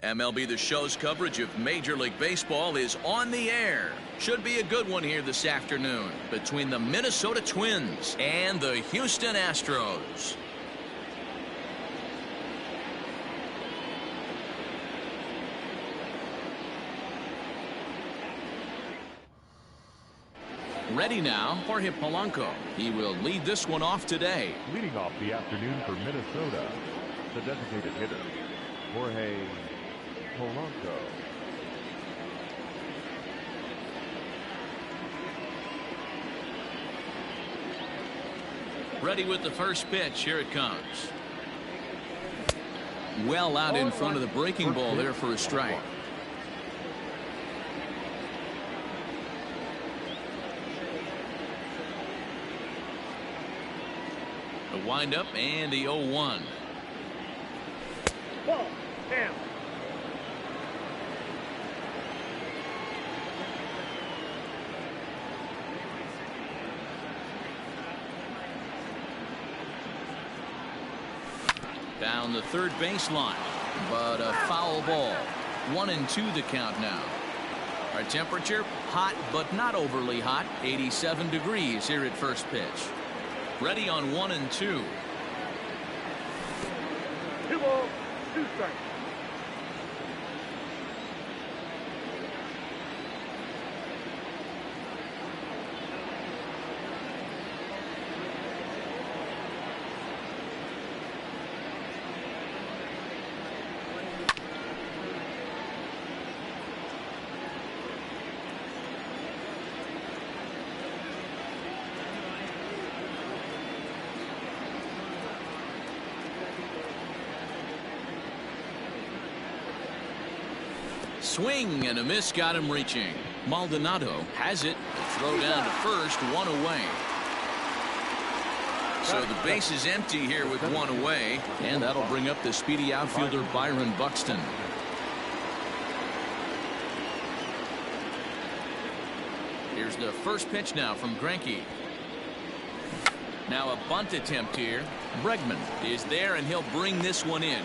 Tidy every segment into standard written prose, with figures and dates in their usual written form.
MLB The Show's coverage of Major League Baseball is on the air. Should be a good one here this afternoon between the Minnesota Twins and the Houston Astros. Ready now, Jorge Polanco. He will lead this one off today. Leading off the afternoon for Minnesota, the designated hitter, Jorge Polanco. Ready with the first pitch. Here it comes. Well out in front of the breaking ball there for a strike. The windup and the 0-1. Ball, down. Down the third baseline, but a foul ball. 1-2 the count now. Our temperature, hot but not overly hot. 87 degrees here at first pitch. Ready on 1-2. 2 balls, 2 strikes. Swing and a miss got him reaching. Maldonado has it. The throw down to first, 1 away. So the base is empty here with 1 away, and that'll bring up the speedy outfielder Byron Buxton. Here's the first pitch now from Greinke. Now a bunt attempt here. Bregman is there, and he'll bring this one in.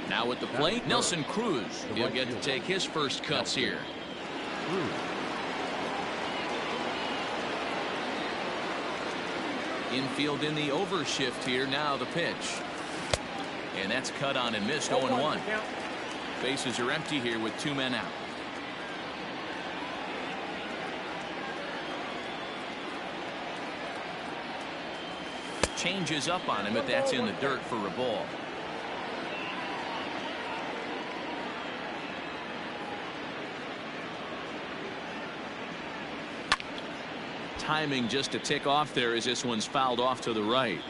Now at the plate, Nelson Cruz. He'll get to take his first cuts here. Infield in the overshift here. Now the pitch. And that's cut on and missed. 0-1. Bases are empty here with 2 men out. Changes up on him, but that's in the dirt for a ball. Timing just a tick off there as this one's fouled off to the right.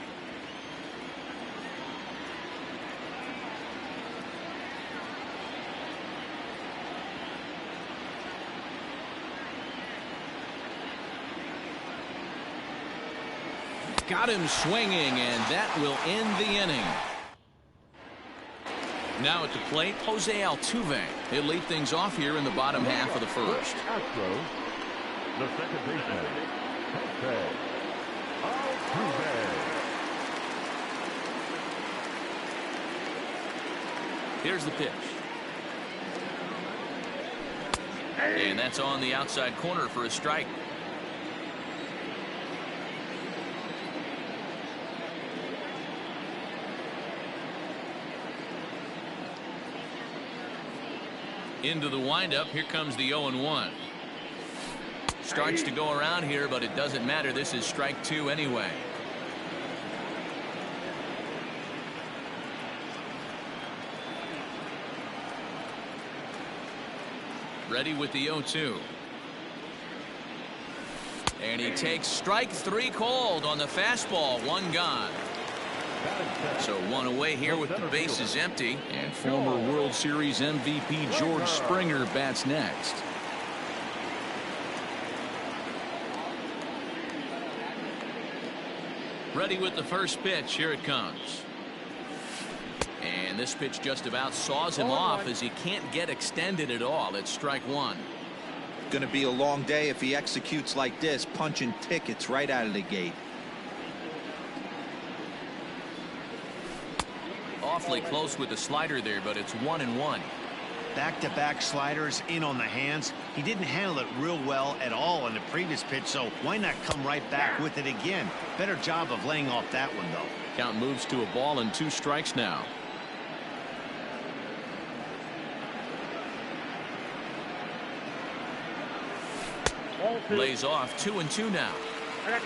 Got him swinging, and that will end the inning. Now at the plate, Jose Altuve. He'll lead things off here in the bottom half of the first. Astros, the second baseman, Jose Altuve. Here's the pitch. And that's on the outside corner for a strike. Into the windup. Here comes the 0-1. Starts to go around here, but it doesn't matter. This is strike 2 anyway. Ready with the 0-2. And he takes strike 3 called on the fastball. 1 gone. So 1 away here with the bases empty, and former World Series MVP George Springer bats next. Ready with the first pitch. Here it comes. And this pitch just about saws him off as he can't get extended at all. It's strike 1. Going to be a long day if he executes like this, punching tickets right out of the gate. awfully close with the slider there, but it's 1-1. Back-to-back sliders in on the hands. He didn't handle it real well at all on the previous pitch, so why not come right back with it again? Better job of laying off that one, though. Count moves to a ball and 2 strikes now. Lays off 2-2 now.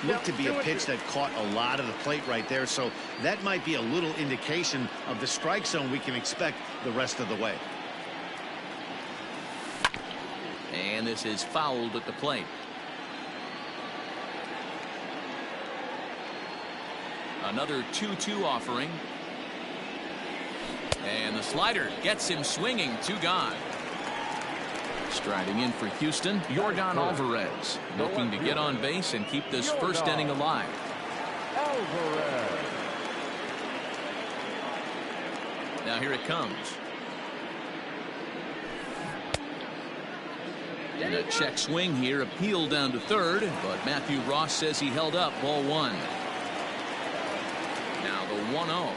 Looked to be a pitch that caught a lot of the plate right there, so that might be a little indication of the strike zone we can expect the rest of the way. And this is fouled at the plate. Another 2-2 offering. And the slider gets him swinging. 2 gone. Striding in for Houston, Yordan Alvarez, looking to get on base and keep this first inning alive. Alvarez. Now here it comes. And a check swing here, appeal down to third, but Matthew Ross says he held up. Ball 1. Now the 1-0.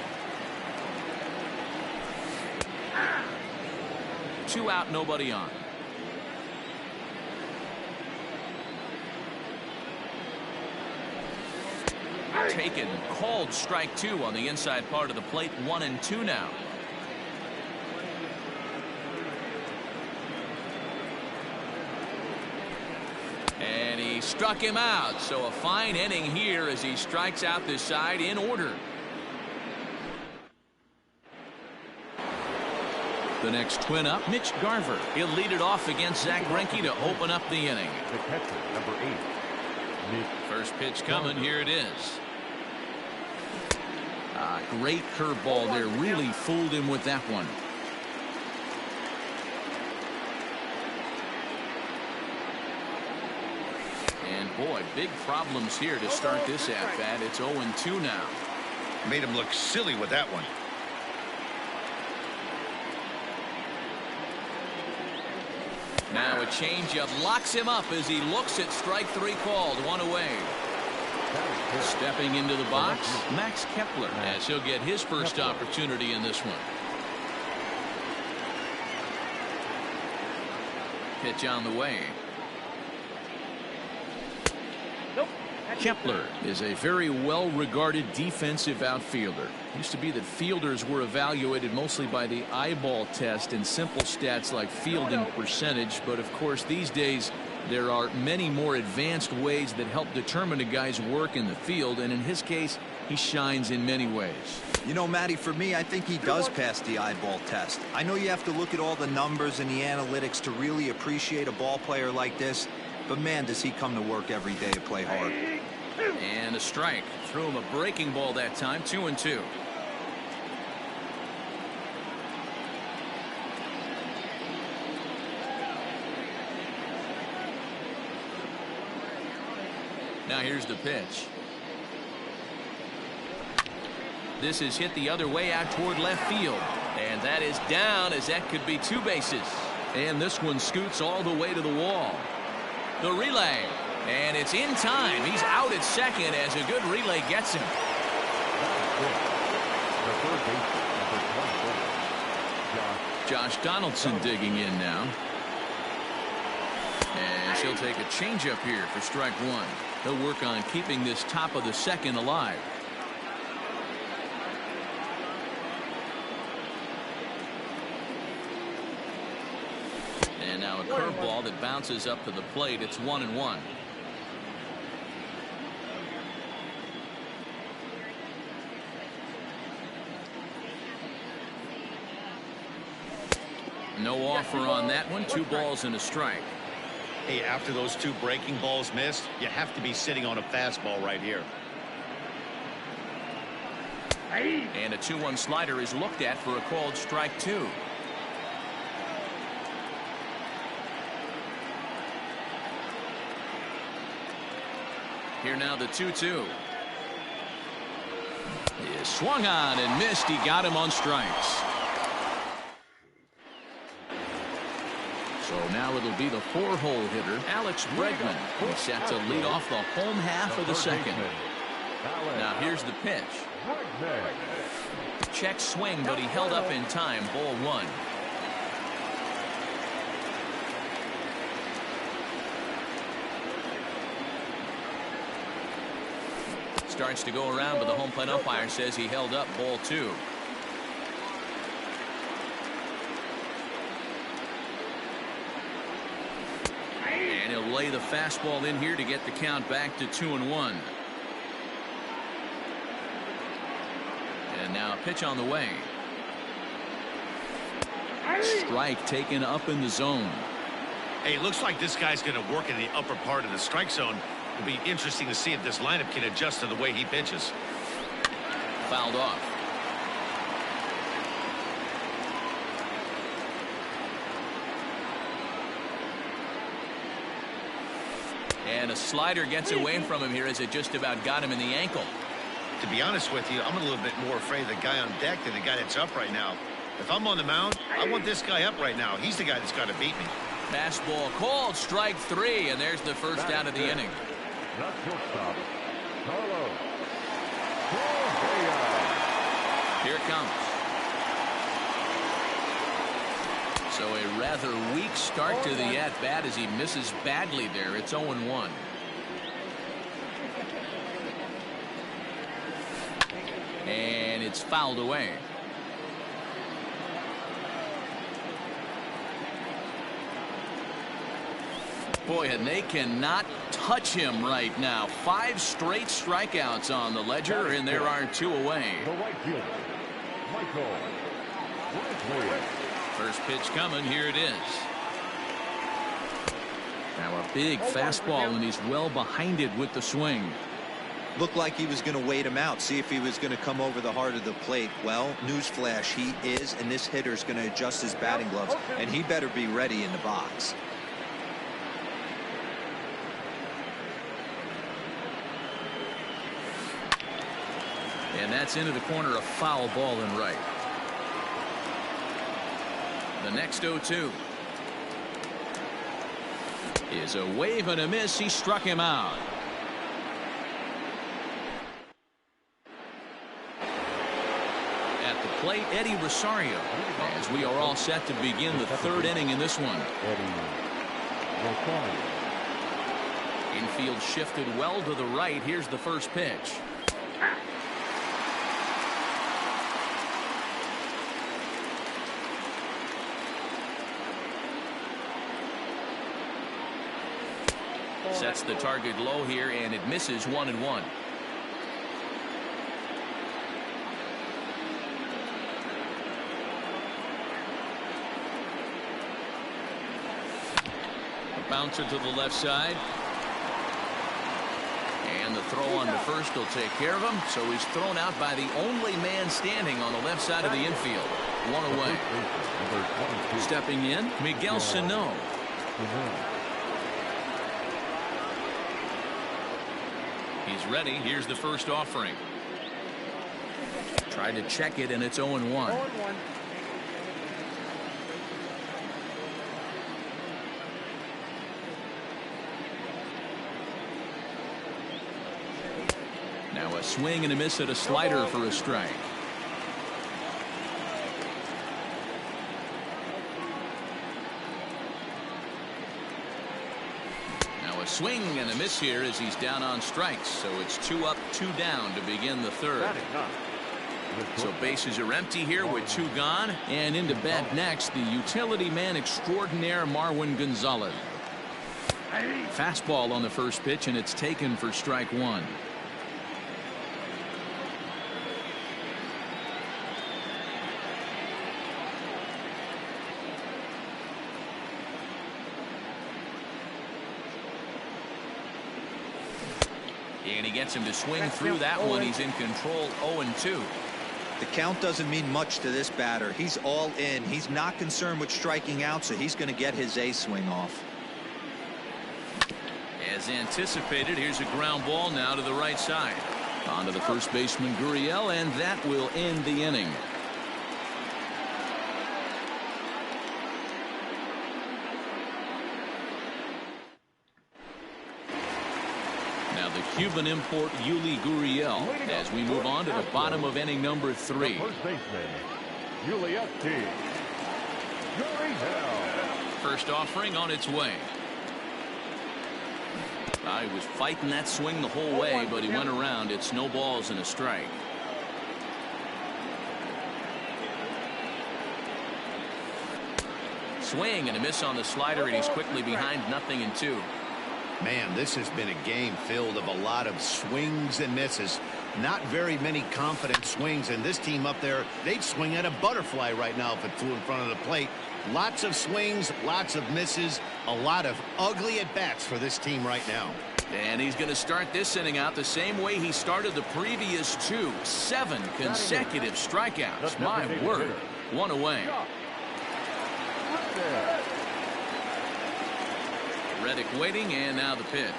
2 out, nobody on. Taken, called strike 2 on the inside part of the plate. 1-2 now. And he struck him out, so a fine inning here as he strikes out this side in order. The next twin up, Mitch Garver. He'll lead it off against Zach Greinke to open up the inning. The catcher, number 8. Mitch First pitch coming, here it is. Great curveball there, really fooled him with that one. And boy, big problems here to start this at-bat. It's 0-2 now. Made him look silly with that one. Now a changeup locks him up as he looks at strike 3 called. 1 away. Stepping into the box, Max Kepler, as he'll get his first opportunity in this one. Pitch on the way. Kepler is a very well-regarded defensive outfielder. Used to be that fielders were evaluated mostly by the eyeball test and simple stats like fielding percentage, but of course these days there are many more advanced ways that help determine a guy's work in the field, and in his case he shines in many ways. You know, Matty, for me, I think he does pass the eyeball test. I know you have to look at all the numbers and the analytics to really appreciate a ball player like this, but man, does he come to work every day to play hard. And a strike. Threw him a breaking ball that time. 2-2. Now here's the pitch. This is hit the other way out toward left field. And that is down, as that could be 2 bases. And this one scoots all the way to the wall. The relay. And it's in time. He's out at second as a good relay gets him. The third baseman, number 24. Josh Donaldson digging in now. And she'll take a changeup here for strike 1. He'll work on keeping this top of the second alive. And now a curveball that bounces up to the plate. It's 1-1. No offer on that one. 2 balls and a strike. Hey, after those 2 breaking balls missed, you have to be sitting on a fastball right here. And a 2-1 slider is looked at for a called strike 2. Here now the 2-2. He is swung on and missed. He got him on strikes. So now it'll be the 4-hole hitter, Alex Bregman. He's set to lead off the home half of the second. Now here's the pitch. Check swing, but he held up in time. Ball one. Starts to go around, but the home plate umpire says he held up. Ball two. And he'll lay the fastball in here to get the count back to 2-1. And now a pitch on the way. Strike taken up in the zone. Hey, it looks like this guy's going to work in the upper part of the strike zone. It'll be interesting to see if this lineup can adjust to the way he pitches. Fouled off. And a slider gets away from him here as it just about got him in the ankle. To be honest with you, I'm a little bit more afraid of the guy on deck than the guy that's up right now. If I'm on the mound, I want this guy up right now. He's the guy that's got to beat me. Fastball called, strike three, and there's the first out of the inning. Not shortstop, Carlos. Here it comes. So a rather weak start to the at-bat as he misses badly there. It's 0-1. And it's fouled away. Boy, and they cannot touch him right now. 5 straight strikeouts on the ledger, and there are 2 away. The right fielder, Michael. First pitch coming. Here it is. Now a big fastball, and he's well behind it with the swing. Looked like he was going to wait him out, see if he was going to come over the heart of the plate. Well, newsflash, he is, and this hitter's going to adjust his batting gloves, and he better be ready in the box. And that's into the corner, a foul ball and right. The next 0-2 is a wave and a miss. He struck him out. At the plate, Eddie Rosario, as we are all set to begin the 3rd inning in this one. Infield shifted well to the right. Here's the first pitch. Sets the target low here, and it misses. 1-1. A bouncer to the left side. And the throw on to first will take care of him. So he's thrown out by the only man standing on the left side of the infield. 1 away. Stepping in, Miguel Sano. He's ready. Here's the first offering. Tried to check it, and it's 0-1. Now a swing and a miss at a slider for a strike. Swing and a miss here as he's down on strikes. So it's 2 up, 2 down to begin the 3rd. So bases are empty here with 2 gone. And into bat next, the utility man extraordinaire Marwin Gonzalez. Fastball on the first pitch, and it's taken for strike 1. And he gets him to swing through that one. He's in control. 0-2. The count doesn't mean much to this batter. He's all in. He's not concerned with striking out, so he's going to get his A swing off. As anticipated, here's a ground ball now to the right side. On to the first baseman, Gurriel, and that will end the inning. Cuban import Yuli Gurriel as we move on to the bottom of inning number 3. The first baseman, Yuli Gurriel. First offering on its way. He was fighting that swing the whole way, but he went around. It's no balls and a strike. Swing and a miss on the slider, and he's quickly behind 0-2. Man, this has been a game filled of a lot of swings and misses. Not very many confident swings, and this team up there, they'd swing at a butterfly right now if it flew in front of the plate. Lots of swings, lots of misses, a lot of ugly at-bats for this team right now. And he's going to start this inning out the same way he started the previous 2. 7 consecutive strikeouts. My word. 1 away. Reddick waiting, and now the pitch.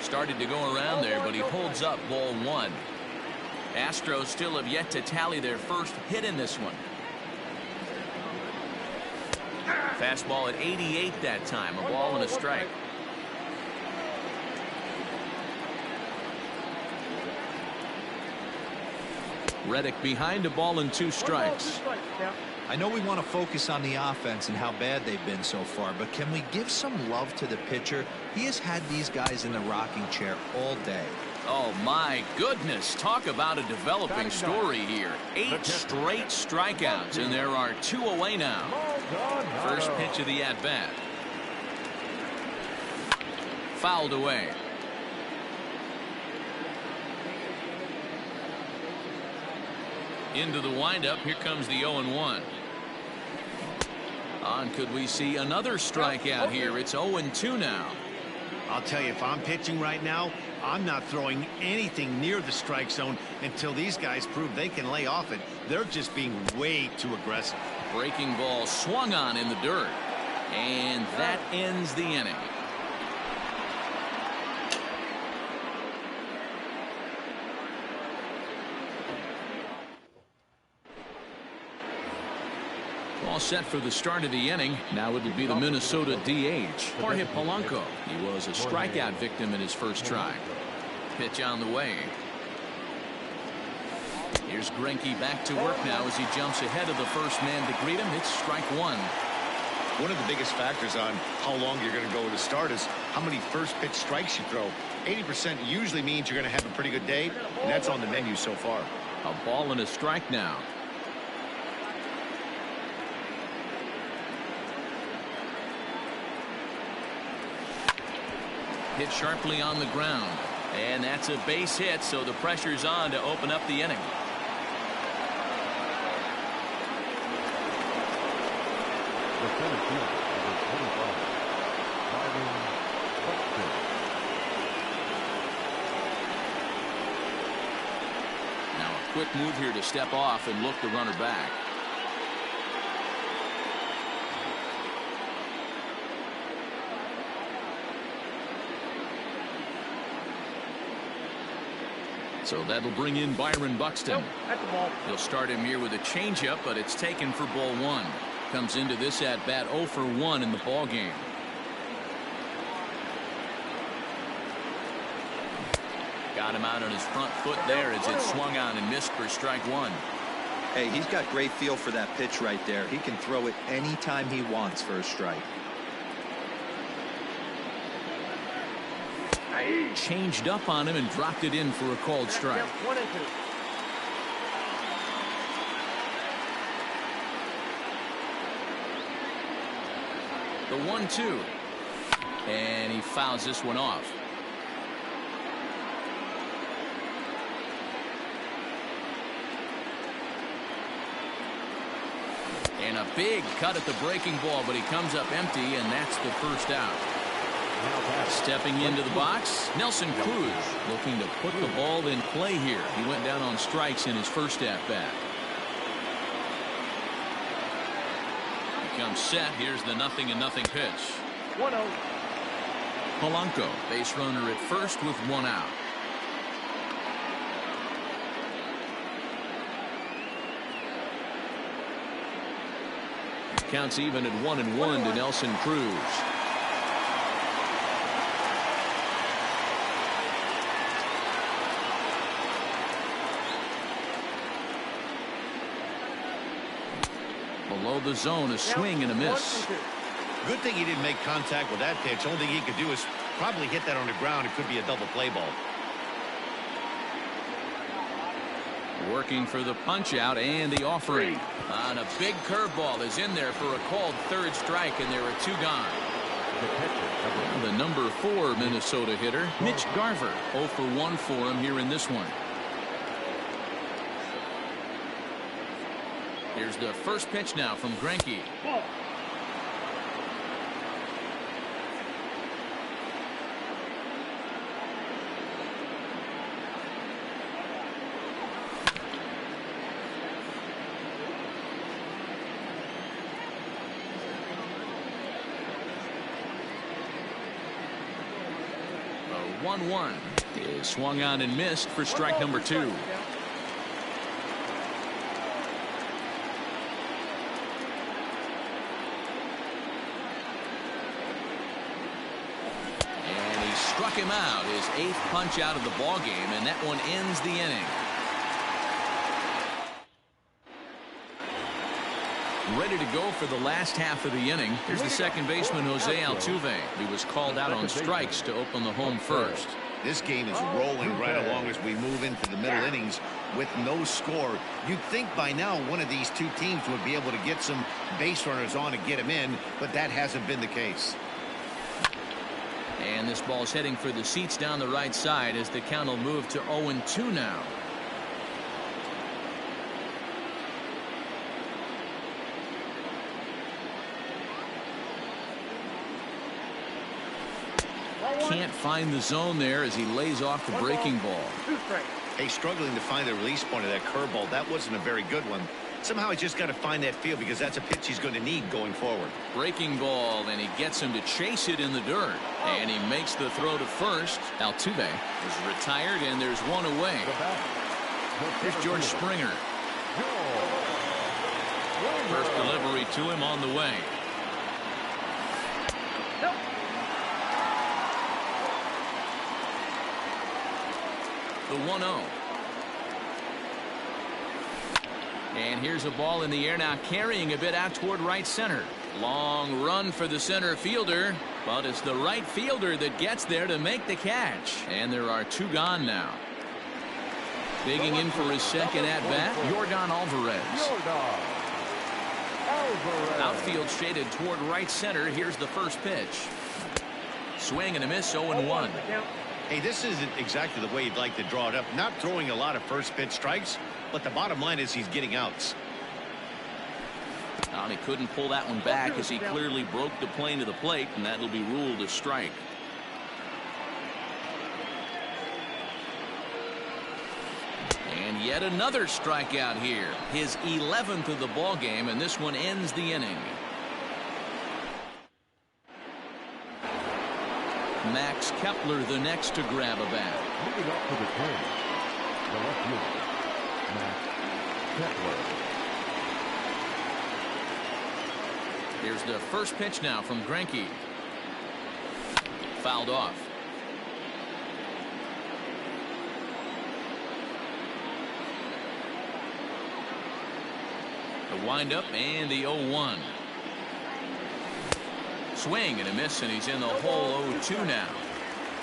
Started to go around there, but he holds up ball 1. Astros still have yet to tally their first hit in this one. Fastball at 88 that time, a ball and a strike. Reddick behind, a ball and 2 strikes. I know we want to focus on the offense and how bad they've been so far, but can we give some love to the pitcher? He has had these guys in the rocking chair all day. Oh my goodness, talk about a developing story here. 8 straight strikeouts, and there are 2 away now. First pitch of the at-bat. Fouled away. Into the windup, here comes the 0-1. Could we see another strikeout here? It's 0-2 now. I'll tell you, if I'm pitching right now, I'm not throwing anything near the strike zone until these guys prove they can lay off it. They're just being way too aggressive. Breaking ball swung on in the dirt. And that ends the inning. All set for the start of the inning. Now it'll be the Minnesota DH, Jorge Polanco. He was a strikeout victim in his first try. Pitch on the way. Here's Greinke back to work now as he jumps ahead of the first man to greet him. It's strike 1. One of the biggest factors on how long you're going to go to start is how many first pitch strikes you throw. 80% usually means you're going to have a pretty good day, and that's on the menu so far. A ball and a strike now. Hit sharply on the ground, and that's a base hit, so the pressure's on to open up the inning. The center fielder, number 25, Now a quick move here to step off and look the runner back. So that'll bring in Byron Buxton. He'll start him here with a changeup, but it's taken for ball 1. Comes into this at bat 0 for 1 in the ball game. Got him out on his front foot there as it swung on and missed for strike 1. Hey, he's got great feel for that pitch right there. He can throw it anytime he wants for a strike. Changed up on him and dropped it in for a called strike. 1 and 2. The 1-2. And he fouls this one off. And a big cut at the breaking ball, but he comes up empty, and that's the first out. Stepping into the box, Nelson Cruz looking to put the ball in play here. He went down on strikes in his first at-bat. He comes set. Here's the 0-0 pitch. 1-0. Polanco, base runner at first with 1 out. Counts even at 1-1 to Nelson Cruz. Below the zone, a swing and a miss. Good thing he didn't make contact with that pitch. Only thing he could do is probably hit that on the ground. It could be a double play ball. Working for the punch out and the offering. On a big curveball is in there for a called third strike, and there are two gone. The number 4 Minnesota hitter, Mitch Garver, 0 for 1 for him here in this one. Here's the first pitch now from Greinke. A 1-1 is swung on and missed for strike number 2. Struck him out, his 8th punch out of the ball game, and that one ends the inning. Ready to go for the last half of the inning. Here's the second baseman, Jose Altuve. He was called out on strikes to open the home first. This game is rolling right along as we move into the middle innings with no score. You'd think by now one of these two teams would be able to get some base runners on and get them in, but that hasn't been the case. And this ball's heading for the seats down the right side as the count will move to 0-2 now. Can't find the zone there as he lays off the breaking ball. Hey, struggling to find the release point of that curveball. That wasn't a very good one. Somehow he's just got to find that feel because that's a pitch he's going to need going forward. Breaking ball, and he gets him to chase it in the dirt. And he makes the throw to first. Altuve is retired, and there's one away. Here's George Springer. First delivery to him on the way. The 1-0. And here's a ball in the air now, carrying a bit out toward right center. Long run for the center fielder, but it's the right fielder that gets there to make the catch. And there are two gone now. Digging in for his second at-bat, Yordan Alvarez. Outfield shaded toward right center. Here's the first pitch. Swing and a miss, 0-1. Hey, this isn't exactly the way you'd like to draw it up. Not throwing a lot of first pitch strikes, but the bottom line is he's getting outs. And he couldn't pull that one back as he clearly broke the plane of the plate, and that'll be ruled a strike. And yet another strikeout here. His 11th of the ball game, and this one ends the inning. Max Kepler the next to grab a bat. Moving up to the plate, the left fielder, Max Kepler. Here's the first pitch now from Greinke. Fouled off. The windup and the 0-1. Swing and a miss, and he's in the hole 0-2 now.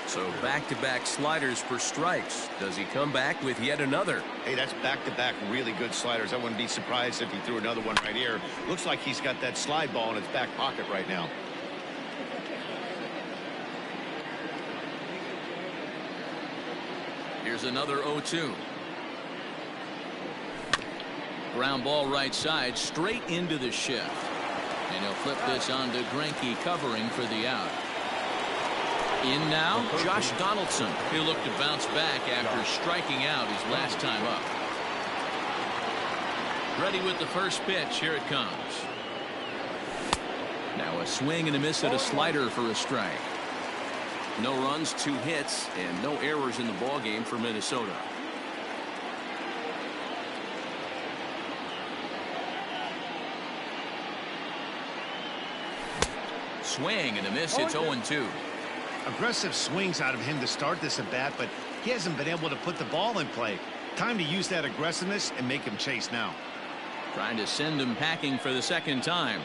So back-to-back sliders for strikes. Does he come back with yet another? Hey, that's back-to-back really good sliders. I wouldn't be surprised if he threw another one right here. Looks like he's got that slide ball in his back pocket right now. Here's another 0-2. Ground ball right side, straight into the shift. And he'll flip this on to Greinke, covering for the out. In now, Josh Donaldson. He'll look to bounce back after striking out his last time up. Ready with the first pitch. Here it comes. Now a swing and a miss at a slider for a strike. No runs, 2 hits, and no errors in the ball game for Minnesota. Swing and a miss. It's 0-2. Aggressive swings out of him to start this at bat, but he hasn't been able to put the ball in play. Time to use that aggressiveness and make him chase now. Trying to send him packing for the second time.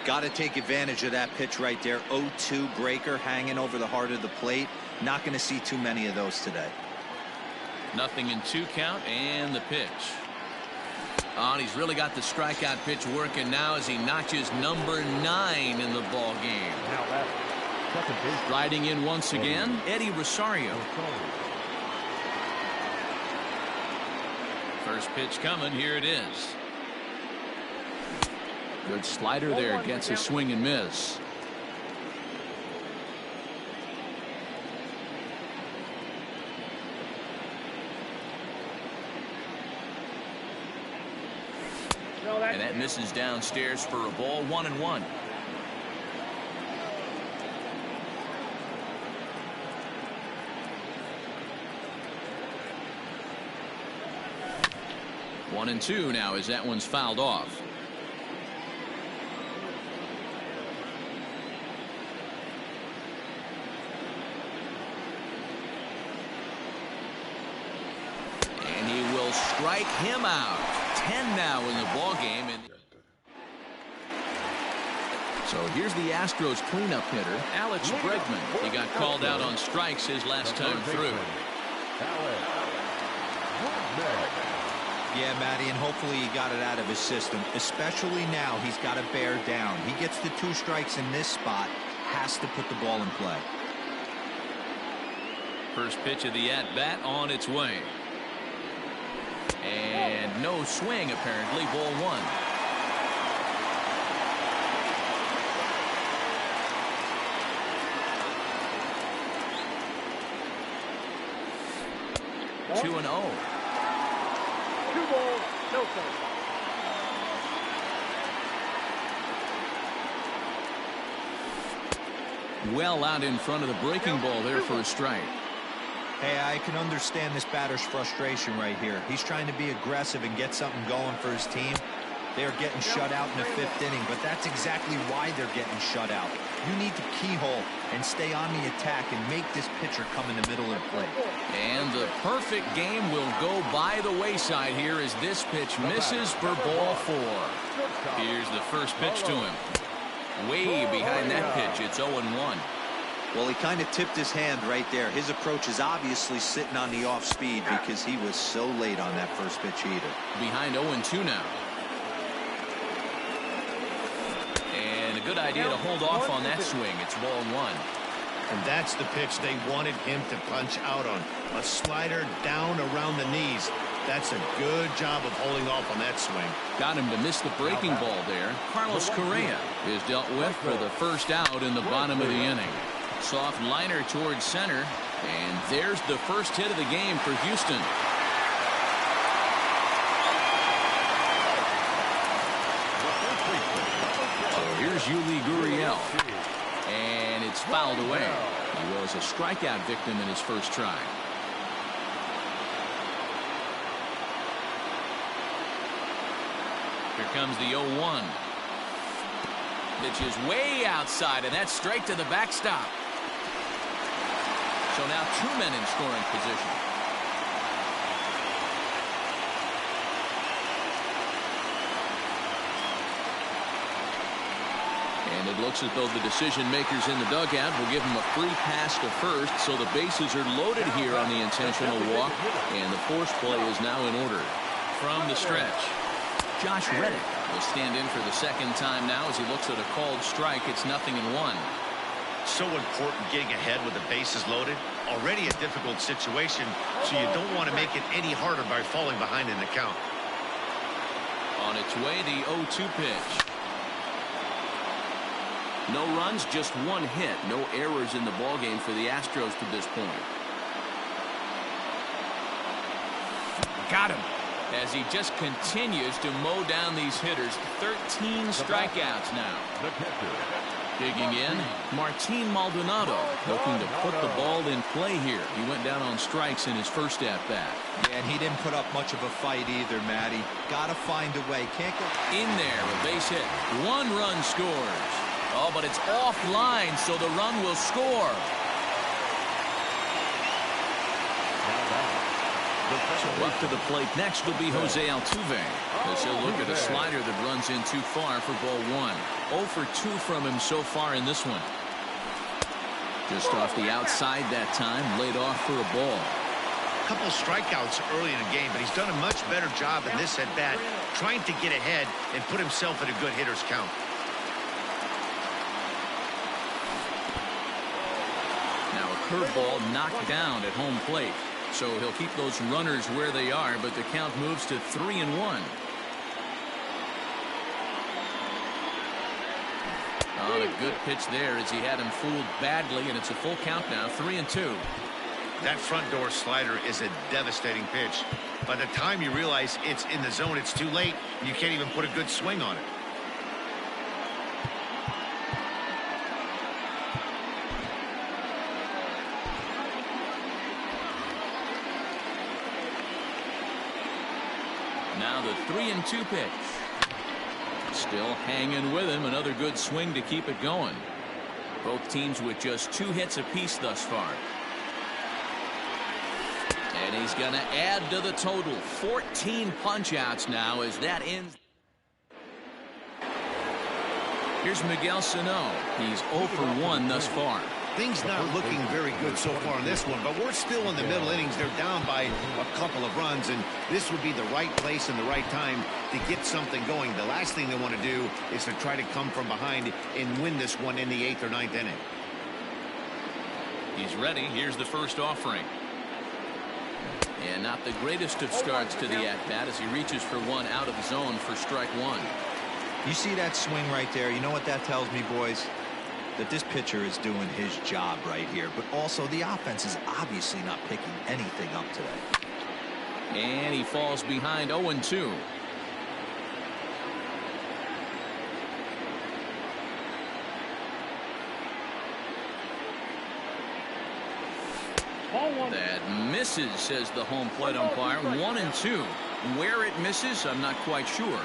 Got to take advantage of that pitch right there. 0-2 breaker hanging over the heart of the plate. Not going to see too many of those today. 0-2 count and the pitch. Oh, and he's really got the strikeout pitch working now as he notches number 9 in the ball game. Now that's second base. Riding in once again, Eddie Rosario. First pitch coming. Here it is. Good slider there. Gets a swing and miss. And that misses downstairs for a ball. 1-1. One and two now as that one's fouled off. And he will strike him out. 10 now in the ball game. So here's the Astros cleanup hitter, Alex Bregman. He got called out on strikes his last time through. Yeah, Matty, and hopefully he got it out of his system. Especially now, he's got to bear down. He gets the 2 strikes in this spot, has to put the ball in play. First pitch of the at-bat on its way. And no swing, apparently. Ball 1. Two and 0. 2 balls, no strikes. Well out in front of the breaking ball there for a strike. Hey, I can understand this batter's frustration right here. He's trying to be aggressive and get something going for his team. They are getting shut out in the 5th inning, but that's exactly why they're getting shut out. You need to keyhole and stay on the attack and make this pitcher come in the middle of the plate. And the perfect game will go by the wayside here as this pitch misses for ball 4. Here's the first pitch to him. Way behind that pitch. It's 0-1. Well, he kind of tipped his hand right there. His approach is obviously sitting on the off speed because he was so late on that first pitch either. Behind 0-2 now. And a good idea to hold off on that swing. It's ball 1. And that's the pitch they wanted him to punch out on. A slider down around the knees. That's a good job of holding off on that swing. Got him to miss the breaking ball there. Carlos Correa is dealt with for the first out in the bottom of the inning. Soft liner towards center, and there's the first hit of the game for Houston. So here's Yuli Gurriel, and it's fouled away. He was a strikeout victim in his first try. Here comes the 0-1. Pitch is way outside, and that's straight to the backstop. So now 2 men in scoring position. And it looks as though the decision makers in the dugout will give him a free pass to first, so the bases are loaded here on the intentional walk, and the force play is now in order. From the stretch, Josh Reddick will stand in for the second time now as he looks at a called strike. It's 0-1. So important getting ahead with the bases loaded. Already a difficult situation, so you don't want to make it any harder by falling behind in the count. On its way, the 0-2 pitch. No runs, just 1 hit. No errors in the ballgame for the Astros to this point. Got him. As he just continues to mow down these hitters. 13 strikeouts now. Digging in, Martin Maldonado looking to put the ball in play here. He went down on strikes in his first at-bat. Yeah, and he didn't put up much of a fight either, Matty. Gotta find a way. Can't go in there, a base hit. 1 run scores. Oh, but it's offline, so the run will score. So up to the plate next will be Jose Altuve, as he'll look at a slider that runs in too far for ball one. 0 for 2 from him so far in this one. Just off the outside that time, laid off for a ball. A couple of strikeouts early in the game, but he's done a much better job in this at bat, trying to get ahead and put himself in a good hitter's count. Now a curveball knocked down at home plate. So he'll keep those runners where they are, but the count moves to 3-1. On a good pitch there as he had him fooled badly, and it's a full count now, 3-2. That front door slider is a devastating pitch. By the time you realize it's in the zone, it's too late. You can't even put a good swing on it. Now the 3-2 pitch. Still hanging with him. Another good swing to keep it going. Both teams with just 2 hits apiece thus far. And he's going to add to the total. 14 punch-outs now as that ends. Here's Miguel Sano. He's 0 for 1 thus far. Things not looking very good so far in this one, but we're still in the middle innings. They're down by a couple of runs, and this would be the right place and the right time to get something going. The last thing they want to do is to try to come from behind and win this one in the 8th or 9th inning. He's ready. Here's the first offering. And not the greatest of starts to the at-bat as he reaches for one out of the zone for strike one. You see that swing right there? You know what that tells me, boys? That this pitcher is doing his job right here, but also the offense is obviously not picking anything up today. And he falls behind 0-2. That misses, says the home plate umpire. 1-2. Where it misses, I'm not quite sure.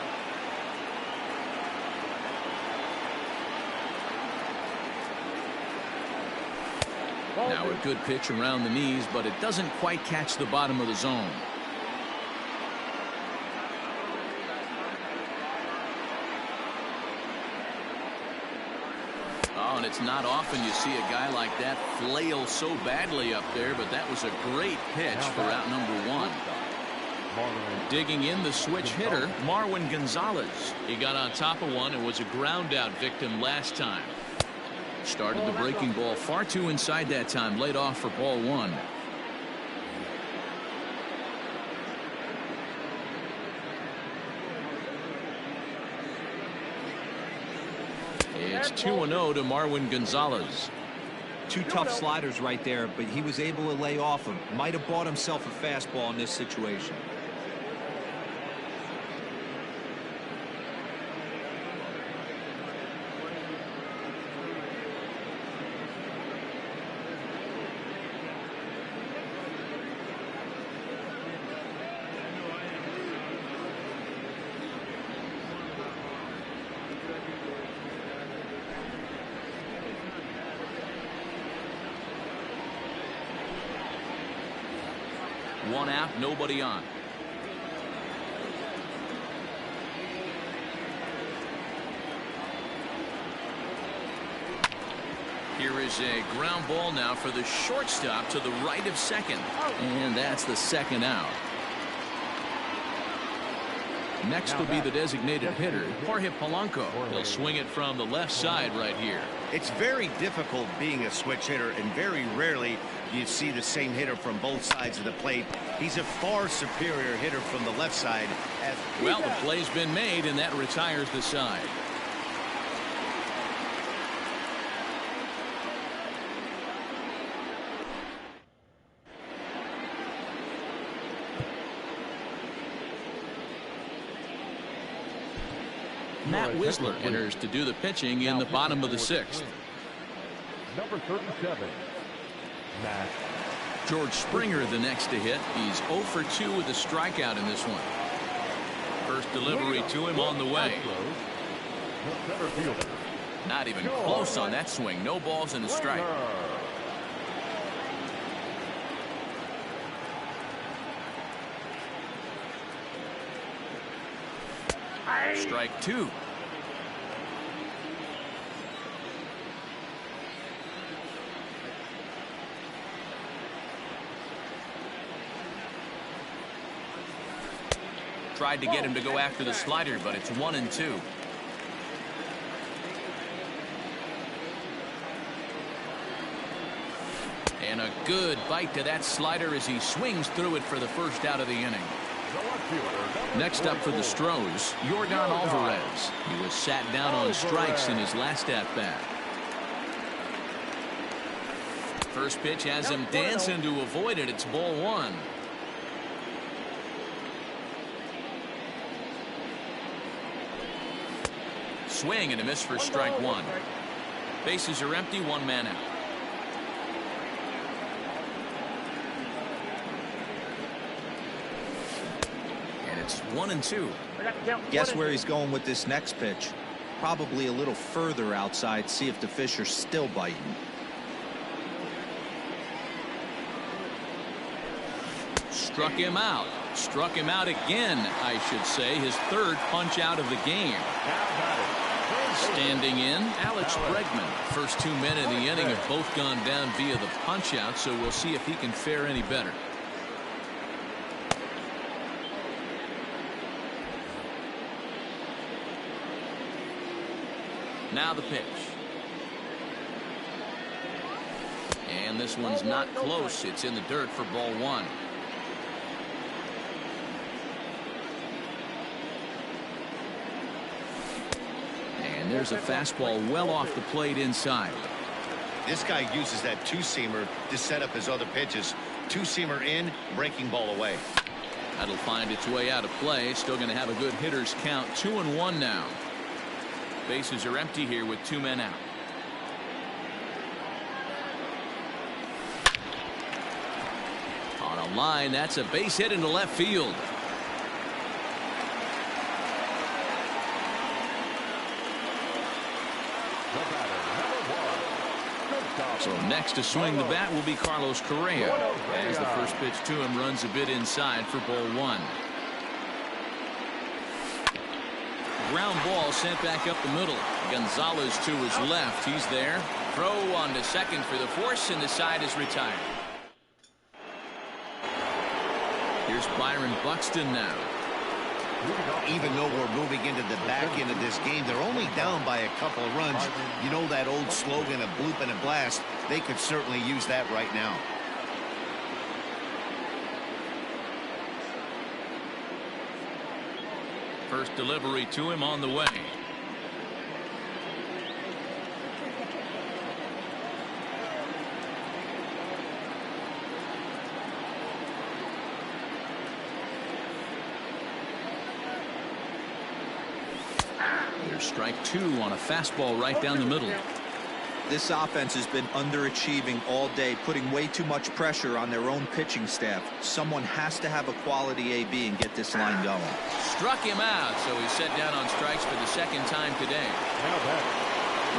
Now a good pitch around the knees, but it doesn't quite catch the bottom of the zone. Oh, and it's not often you see a guy like that flail so badly up there, but that was a great pitch for out number 1. Digging in the switch hitter, Marwin Gonzalez. He got on top of one and was a ground out victim last time. Started the breaking ball far too inside that time. Laid off for ball 1. It's 2-0 to Marwin Gonzalez. 2 tough sliders right there, but he was able to lay off them. Might have bought himself a fastball in this situation. One out, nobody on. Here is a ground ball now for the shortstop to the right of second. And that's the second out. Next will be the designated hitter, Jorge Polanco. He'll swing it from the left side right here. It's very difficult being a switch hitter, and very rarely do you see the same hitter from both sides of the plate. He's a far superior hitter from the left side. Well, the play's been made, and that retires the side. Matt Whistler enters to do the pitching in the bottom of the 6th. Number 37, Matt. George Springer the next to hit. He's 0 for 2 with a strikeout in this one. First delivery to him on the way. Not even close on that swing. No balls and a strike. Strike two. Tried to get him to go after the slider, but it's 1-2. And a good bite to that slider as he swings through it for the first out of the inning. Next up for the Stros, Yordan Alvarez. He was sat down on strikes in his last at-bat. First pitch has him dancing to avoid it. It's ball one. Swing and a miss for strike one. Bases are empty, one man out. And it's 1-2. Guess where he's going with this next pitch? Probably a little further outside, see if the fish are still biting. Struck him out. Struck him out again, I should say. His third punch out of the game. Standing in, Alex Bregman. First 2 men in the inning have both gone down via the punch out, so we'll see if he can fare any better. Now the pitch. And this one's not close. It's in the dirt for ball one. And there's a fastball well off the plate inside. This guy uses that two-seamer to set up his other pitches. Two-seamer in, breaking ball away. That'll find its way out of play. Still going to have a good hitter's count. 2-1 now. Bases are empty here with 2 men out. On a line, that's a base hit into left field. So next to swing the bat will be Carlos Correa, as the first pitch to him runs a bit inside for ball one. Ground ball sent back up the middle. Gonzalez to his left. He's there. Throw on to second for the force, and the side is retired. Here's Byron Buxton now. Even though we're moving into the back end of this game, they're only down by a couple of runs. You know that old slogan of bloop and a blast? They could certainly use that right now. First delivery to him on the way. There's strike two on a fastball right down the middle. This offense has been underachieving all day, putting way too much pressure on their own pitching staff. Someone has to have a quality AB and get this line going. Struck him out, so he's set down on strikes for the second time today.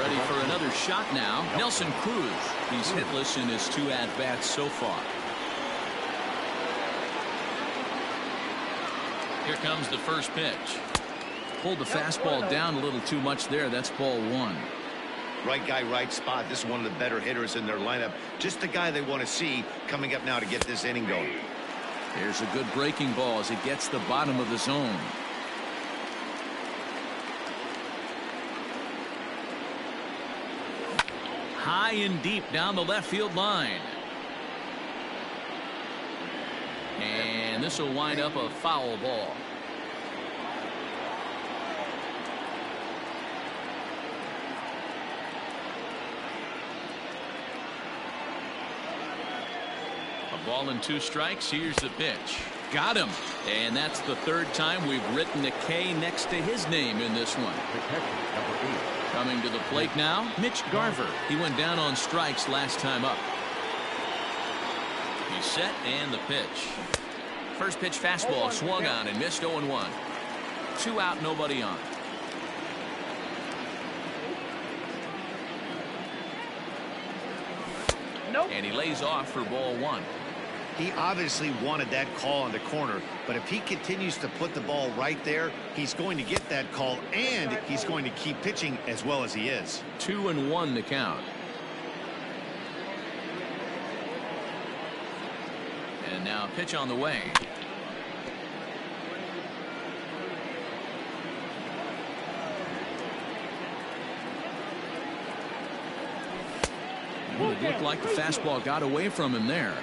Ready for another shot now. Nelson Cruz. He's hitless in his 2 at-bats so far. Here comes the first pitch. Pulled the fastball down a little too much there. That's ball one. Right guy, right spot. This is one of the better hitters in their lineup. Just the guy they want to see coming up now to get this inning going. There's a good breaking ball as it gets the bottom of the zone. High and deep down the left field line. And this will wind up a foul ball. Ball and 2 strikes. Here's the pitch. Got him. And that's the third time we've written a K next to his name in this one. Coming to the plate now, Mitch Garver. He went down on strikes last time up. He's set and the pitch. First pitch fastball swung on and missed. 0-1. 2 out, nobody on. And he lays off for ball one. He obviously wanted that call on the corner, but if he continues to put the ball right there, he's going to get that call, and he's going to keep pitching as well as he is. 2-1 the count. And now pitch on the way. Well, it looked like the fastball got away from him there.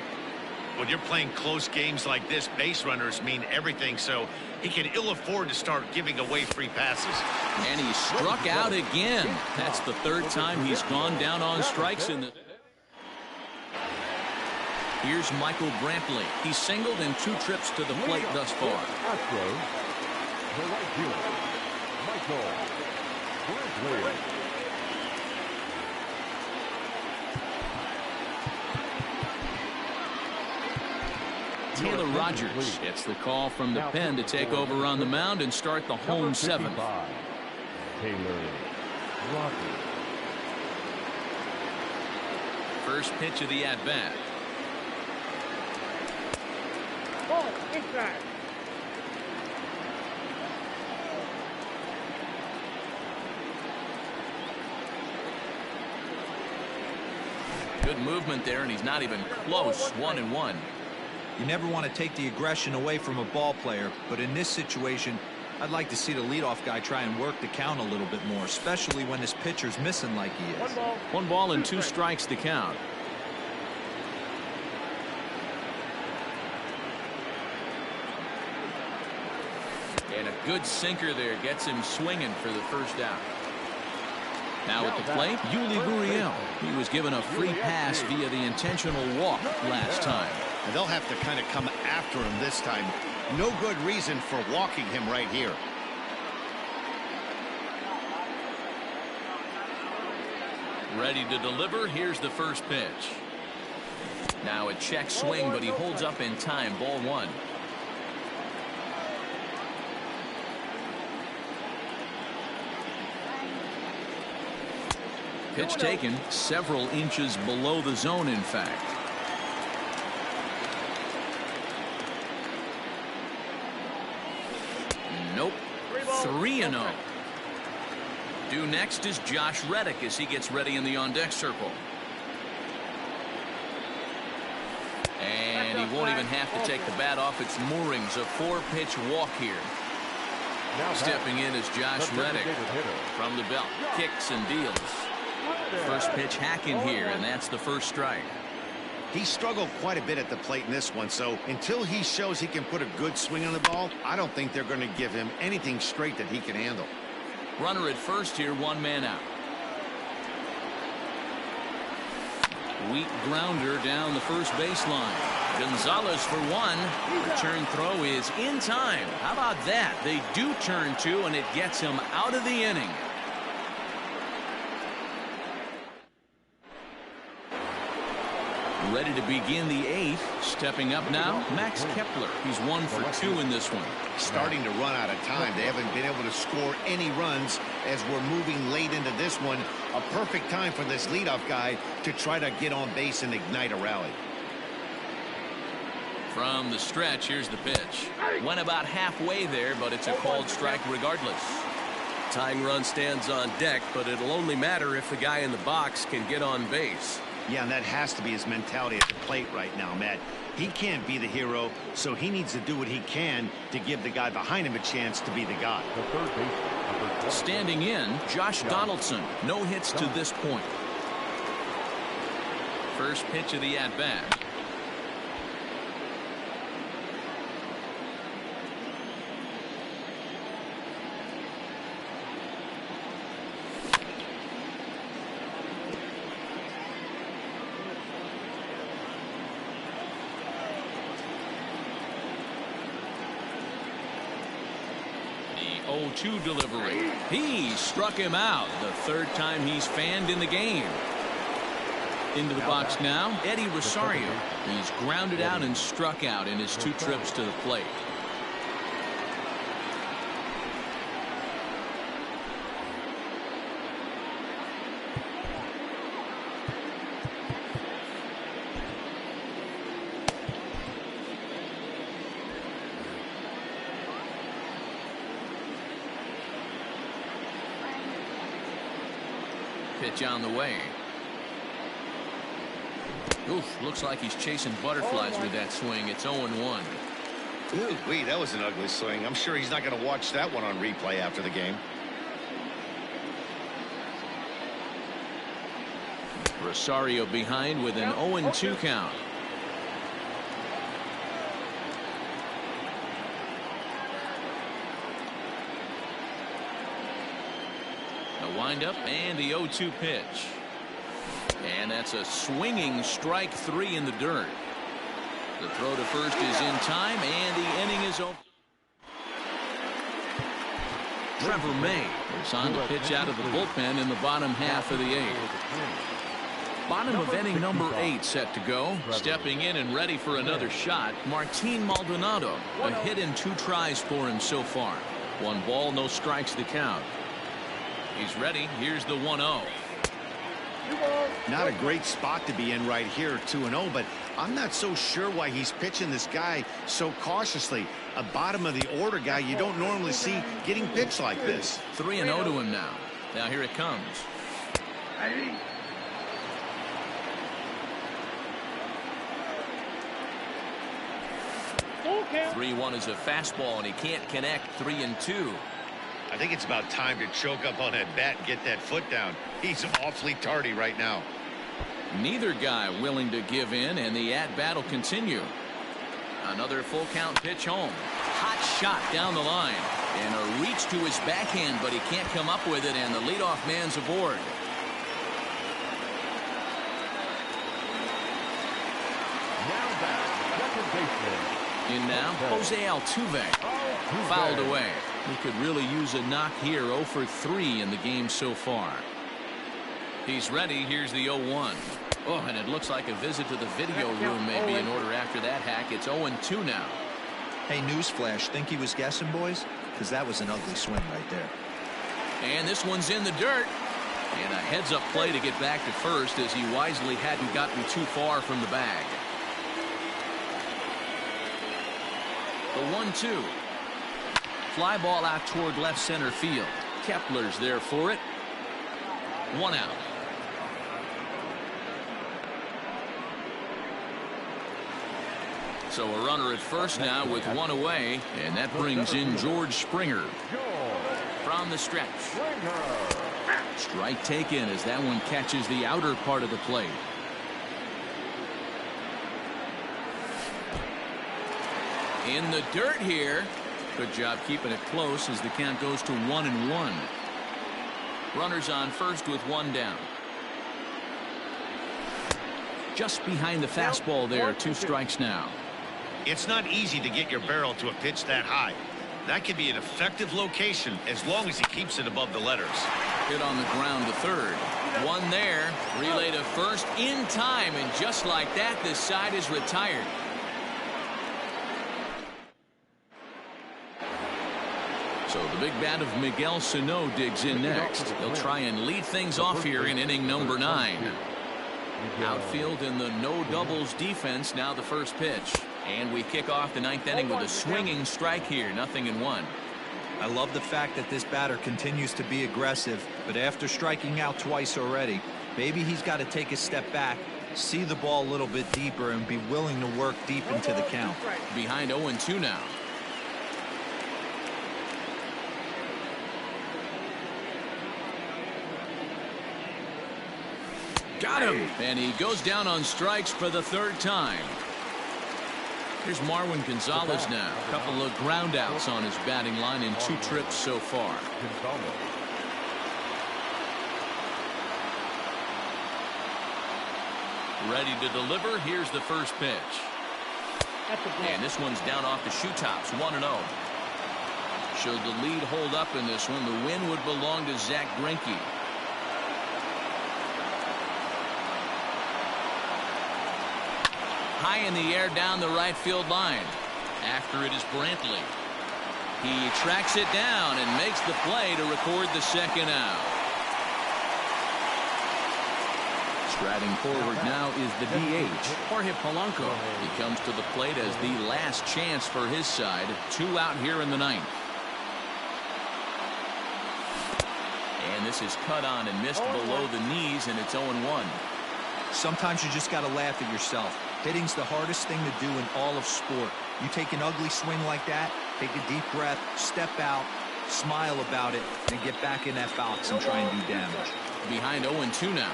When you're playing close games like this, base runners mean everything, so he can ill afford to start giving away free passes. And he struck out again. That's the third time he's gone down on strikes in the... Here's Michael Brantley. He's singled in 2 trips to the plate thus far. Astros, the right fielder, Michael Brantley. Taylor Rogers gets the call from the pen to take over on the mound and start the home 7th. Taylor Rogers. First pitch of the at-bat. Ball, inside. Good movement there, and he's not even close. 1-1. You never want to take the aggression away from a ball player, but in this situation, I'd like to see the leadoff guy try and work the count a little bit more, especially when his pitcher's missing like he is. 1 ball and 2 strikes to count. And a good sinker there gets him swinging for the first out. Now at the plate, Yuli Gurriel. He was given a free pass via the intentional walk last time. And they'll have to kind of come after him this time. No good reason for walking him right here. Ready to deliver. Here's the first pitch. Now a check swing, but he holds up in time. Ball 1. Pitch taken several inches below the zone, in fact. Nope. 3-0. Due next is Josh Reddick as he gets ready in the on-deck circle. And he won't even have to take the bat off its moorings. A 4-pitch walk here. Stepping in is Josh Reddick from the belt. Kicks and deals. First pitch hacking here, and that's the first strike. He struggled quite a bit at the plate in this one, so until he shows he can put a good swing on the ball, I don't think they're going to give him anything straight that he can handle. Runner at first here, 1 man out. Weak grounder down the first baseline. Gonzalez for 1. Return throw is in time. How about that? They do turn 2, and it gets him out of the inning. Ready to begin the 8th. Stepping up now, Max Kepler. He's 1 for 2 in this one. Starting to run out of time. They haven't been able to score any runs as we're moving late into this one. A perfect time for this leadoff guy to try to get on base and ignite a rally. From the stretch, here's the pitch. Went about halfway there, but it's a called strike regardless. Tying run stands on deck, but it'll only matter if the guy in the box can get on base. Yeah, and that has to be his mentality at the plate right now, Matt. He can't be the hero, so he needs to do what he can to give the guy behind him a chance to be the guy. The third baseman. Standing in, Josh Donaldson. No hits to this point. First pitch of the at-bat. The 0-2 delivery. He struck him out. The third time he's fanned in the game. Into the box now, Eddie Rosario. He's grounded out and struck out in his 2 trips to the plate. Pitch on the way. Oof, looks like he's chasing butterflies with that swing. It's 0-1. Ooh, that was an ugly swing. I'm sure he's not going to watch that one on replay after the game. Rosario behind with an 0-2 count. The windup and the 0-2 pitch. And that's a swinging strike 3 in the dirt. The throw to first is in time, and the inning is over. Trevor May is on the pitch out of the bullpen in the bottom half of the 8th. Bottom of inning number 8 set to go. Stepping in and ready for another shot, Martin Maldonado. A hit in 2 tries for him so far. 1 ball, no strikes to count. He's ready. Here's the 1-0. Not a great spot to be in right here, 2-0, but I'm not so sure why he's pitching this guy so cautiously. A bottom of the order guy you don't normally see getting pitched like this. 3-0 to him now. Now here it comes. 3-1 is a fastball, and he can't connect. 3-2. I think it's about time to choke up on that bat and get that foot down. He's awfully tardy right now. Neither guy willing to give in, and the at-bat will continue. Another full count pitch home. Hot shot down the line. And a reach to his backhand, but he can't come up with it, and the leadoff man's aboard. Now back, second baseman. In now, Jose Altuve. Fouled away. He could really use a knock here. 0 for 3 in the game so far. He's ready. Here's the 0-1. Oh, and it looks like a visit to the video room may be in order after that hack. It's 0-2 now. Hey, newsflash, think he was guessing, boys? Because that was an ugly swing right there. And this one's in the dirt. And a heads-up play to get back to first as he wisely hadn't gotten too far from the bag. The 1-2. Fly ball out toward left center field. Kepler's there for it. 1 out. So a runner at first now with 1 away, and that brings in George Springer from the stretch. Strike taken as that one catches the outer part of the plate. In the dirt here. Good job keeping it close as the count goes to 1-1. Runners on first with 1 down. Just behind the fastball there. 2 strikes now. It's not easy to get your barrel to a pitch that high. That can be an effective location as long as he keeps it above the letters. Hit on the ground to third. 1 there. Relay to first in time, and just like that, this side is retired. So the big bat of Miguel Sano digs in next. He'll try and lead things off here in inning number 9. Outfield in the no doubles defense. Now the first pitch. And we kick off the 9th inning with a swinging strike here. 0-1. I love the fact that this batter continues to be aggressive, but after striking out twice already, maybe he's got to take a step back, see the ball a little bit deeper, and be willing to work deep into the count. Behind 0-2 now. Got him. And he goes down on strikes for the 3rd time. Here's Marwin Gonzalez now. A couple of ground outs on his batting line in 2 trips so far. Ready to deliver. Here's the first pitch. And this one's down off the shoe tops. 1-0. Should the lead hold up in this one, the win would belong to Zach Greinke. High in the air down the right field line. After it is Brantley. He tracks it down and makes the play to record the 2nd out. Striding forward now is the DH, Jorge Polanco. He comes to the plate as the last chance for his side. 2 out here in the 9th. And And this is cut on and missed below the knees, and it's 0-1. Sometimes you just got to laugh at yourself. Hitting's the hardest thing to do in all of sport. You take an ugly swing like that, take a deep breath, step out, smile about it, and get back in that box and try and do damage. Behind 0-2 now.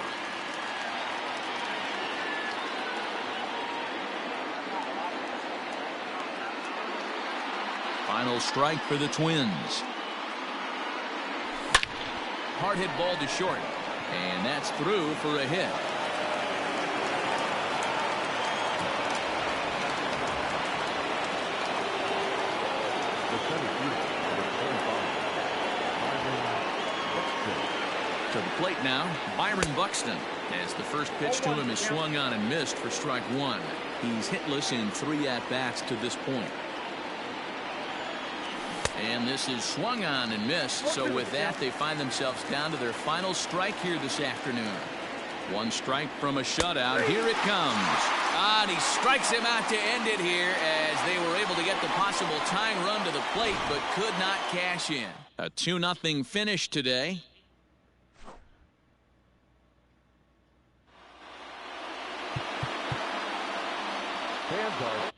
Final strike for the Twins. Hard hit ball to short, and that's through for a hit. To the plate now, Byron Buxton, as the first pitch to him is swung on and missed for strike one. He's hitless in 3 at-bats to this point. And this is swung on and missed, so with that they find themselves down to their final strike here this afternoon. 1 strike from a shutout. Here it comes. And he strikes him out to end it here, as they were able to get the possible tying run to the plate but could not cash in. A 2-0 finish today. Fans are